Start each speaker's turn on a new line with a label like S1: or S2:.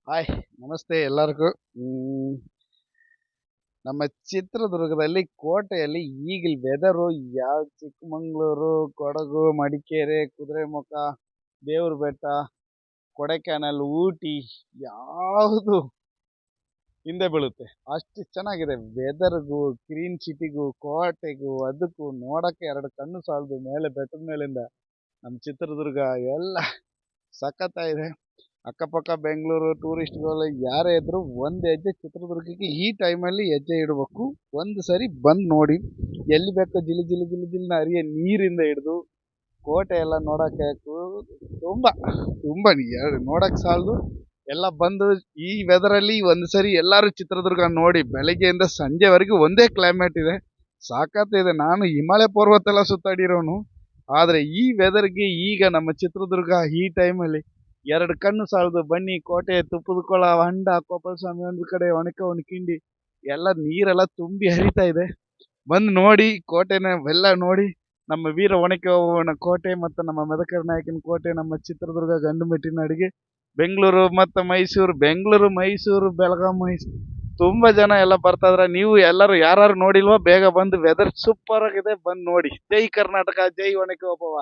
S1: Hi, ನಮಸ್ತೆ ಎಲ್ಲರಿಗೂ. ಮ್, ನಮ್ಮ ಚಿತ್ರದುರ್ಗದಲ್ಲಿ ಕೋಟೆಯಲ್ಲಿ ಈಗಿನ ವೆದರು ಯಾವ ಚಿಕ್ಕಮಂಗ್ಳೂರು, ಕೊಡಗು, ಮಡಿಕೇರಿ, ಕುದುರೆಮುಖ, ದೇವ್ರ ಬೆಟ್ಟ, ಕೊಡೆಕ್ಯಾನಲ್, ಊಟಿ ಯಾವುದು ಹಿಂದೆ ಬೀಳುತ್ತೆ. ಅಷ್ಟು ಚೆನ್ನಾಗಿದೆ ವೆದರ್ಗೂ, ಗ್ರೀನ್ ಸಿಟಿಗೂ, ಕೋಟೆಗೂ, ಅದಕ್ಕೂ ನೋಡಕ್ಕೆ ಎರಡು ಕಣ್ಣು ಸಾಲದು. ಮೇಲೆ ಬೆಟ್ಟದ ಮೇಲಿಂದ ನಮ್ಮ ಚಿತ್ರದುರ್ಗ ಎಲ್ಲ ಸಖತ್ತಾಗಿದೆ. ಅಕ್ಕಪಕ್ಕ ಬೆಂಗಳೂರು ಟೂರಿಸ್ಟ್ಗಳು ಯಾರೇ ಇದ್ರು ಒಂದು ಹೆಜ್ಜೆ ಚಿತ್ರದುರ್ಗಕ್ಕೆ ಈ ಟೈಮಲ್ಲಿ ಹೆಜ್ಜೆ ಇಡಬೇಕು. ಒಂದು ಸರಿ ಬಂದು ನೋಡಿ. ಎಲ್ಲಿ ಬೇಕೋ ಜಿಲು ಜಿಲು ಜಿಲು ಜಿಲ್ನ ಹರಿಯೋ ನೀರಿಂದ ಹಿಡಿದು ಕೋಟೆ ಎಲ್ಲ ನೋಡೋಕ್ಕೆ ತುಂಬ ತುಂಬ ನೋಡಕ್ಕೆ ಸಾಲದು. ಎಲ್ಲ ಬಂದು ಈ ವೆದರಲ್ಲಿ ಒಂದು ಸರಿ ಎಲ್ಲರೂ ಚಿತ್ರದುರ್ಗ ನೋಡಿ. ಬೆಳಗ್ಗೆಯಿಂದ ಸಂಜೆವರೆಗೂ ಒಂದೇ ಕ್ಲೈಮೇಟ್ ಇದೆ, ಸಾಕತ್ತಿದೆ. ನಾನು ಹಿಮಾಲಯ ಪರ್ವತ ಎಲ್ಲ ಸುತ್ತಾಡಿರೋನು, ಆದರೆ ಈ ವೆದರ್ಗೆ ಈಗ ನಮ್ಮ ಚಿತ್ರದುರ್ಗ ಈ ಟೈಮಲ್ಲಿ ಎರಡು ಕಣ್ಣು ಸಾಲದು. ಬನ್ನಿ, ಕೋಟೆ, ತುಪ್ಪದ ಕೊಳ, ಹೊಂಡ, ಗೋಪಾಲ ಸ್ವಾಮಿ ಒಂದು ಕಡೆ, ಒಣಕಿಂಡಿ ಎಲ್ಲ ನೀರೆಲ್ಲ ತುಂಬಿ ಹರಿತಾ ಇದೆ. ಬಂದು ನೋಡಿ ಕೋಟೆನ ಎಲ್ಲ ನೋಡಿ. ನಮ್ಮ ವೀರ ಒಣಕೆ ಓಬವ್ವನ ಕೋಟೆ ಮತ್ತು ನಮ್ಮ ಮದಕರಿ ನಾಯಕನ ಕೋಟೆ, ನಮ್ಮ ಚಿತ್ರದುರ್ಗ ಗಂಡುಮೆಟ್ಟಿನ ಅಡಿಗೆ. ಬೆಂಗಳೂರು ಮತ್ತು ಮೈಸೂರು, ಬೆಳಗಾಂ, ಮೈಸೂರು ತುಂಬ ಜನ ಎಲ್ಲ ಬರ್ತಾ ಇದ್ರೆ, ನೀವು ಎಲ್ಲರೂ ಯಾರು ನೋಡಿಲ್ವೋ ಬೇಗ ಬಂದು. ವೆದರ್ ಸೂಪರ್ ಆಗಿದೆ, ಬಂದು ನೋಡಿ. ಜೈ ಕರ್ನಾಟಕ, ಜೈ ಒಣಕೆ ಓಬವ್ವ.